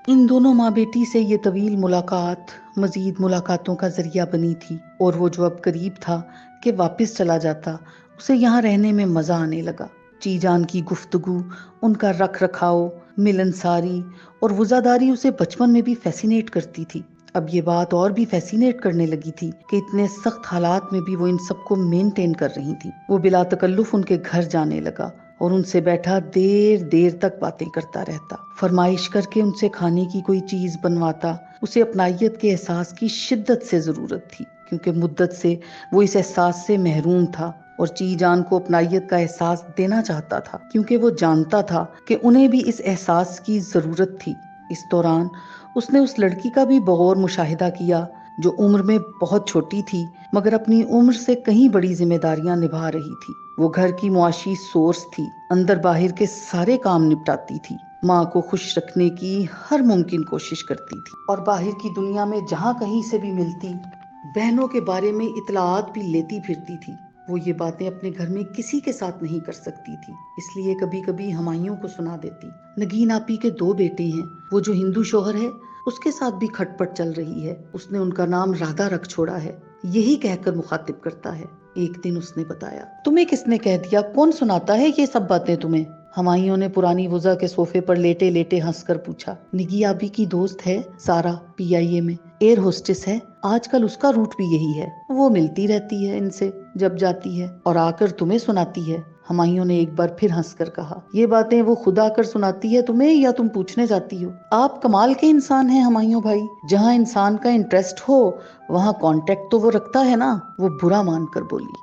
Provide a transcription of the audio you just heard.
ان دونوں ماں بیٹی سے یہ طویل ملاقات مزید ملاقاتوں کا ذریعہ بنی تھی، اور وہ جو اب قریب تھا کہ واپس چلا جاتا، اسے یہاں رہنے میں مزہ آنے لگا۔ چی جان کی گفتگو، ان کا رکھ رکھاؤ، ملنساری اور وزاداری اسے بچپن میں بھی فیسینیٹ کرتی تھی۔ اب یہ بات اور بھی فیسینیٹ کرنے لگی تھی کہ اتنے سخت حالات میں بھی وہ ان سب کو مینٹین کر رہی تھی۔ وہ بلا تکلف ان کے گھر جانے لگا اور ان سے بیٹھا دیر دیر تک باتیں کرتا رہتا، فرمائش کر کے ان سے کھانے کی کوئی چیز بنواتا۔ اسے اپنائیت کے احساس کی شدت سے ضرورت تھی، کیونکہ مدت سے وہ اس احساس سے محروم تھا، اور چی جان کو اپنائیت کا احساس دینا چاہتا تھا، کیونکہ وہ جانتا تھا کہ انہیں بھی اس احساس کی ضرورت تھی۔ اس دوران اس نے اس لڑکی کا بھی بغور مشاہدہ کیا جو عمر میں بہت چھوٹی تھی، مگر اپنی عمر سے کہیں بڑی ذمہ داریاں نبھا رہی تھی۔ وہ گھر کی معاشی سورس تھی، اندر باہر کے سارے کام نپٹاتی تھی، ماں کو خوش رکھنے کی ہر ممکن کوشش کرتی تھی، اور باہر کی دنیا میں جہاں کہیں سے بھی ملتی بہنوں کے بارے میں اطلاعات بھی لیتی پھرتی تھی۔ وہ یہ باتیں اپنے گھر میں کسی کے ساتھ نہیں کر سکتی تھی، اس لیے کبھی کبھی ہمائیوں کو سنا دیتی۔ نگین آپی کے 2 بیٹے ہیں، وہ جو ہندو شوہر ہے اس کے ساتھ بھی کھٹ پٹ چل رہی ہے، اس نے ان کا نام رادھا رکھ چھوڑا ہے، یہی کہہ کر مخاطب کرتا ہے۔ ایک دن اس نے بتایا، تمہیں کس نے کہہ دیا؟ کون سناتا ہے یہ سب باتیں تمہیں؟ ہمائیوں نے پرانی وزا کے صوفے پر لیٹے لیٹے ہنس کر پوچھا۔ نگی آبی کی دوست ہے سارا، PIA میں ایئر ہوسٹس ہے، آج کل اس کا روٹ بھی یہی ہے، وہ ملتی رہتی ہے ان سے جب جاتی ہے، اور آ کر تمہیں سناتی ہے۔ ہمائیوں نے ایک بار پھر ہنس کر کہا، یہ باتیں وہ خود آ کر سناتی ہے تمہیں یا تم پوچھنے جاتی ہو؟ آپ کمال کے انسان ہیں ہمائیوں بھائی، جہاں انسان کا انٹرسٹ ہو وہاں کانٹیکٹ تو وہ رکھتا ہے نا۔ وہ برا مان کر بولی۔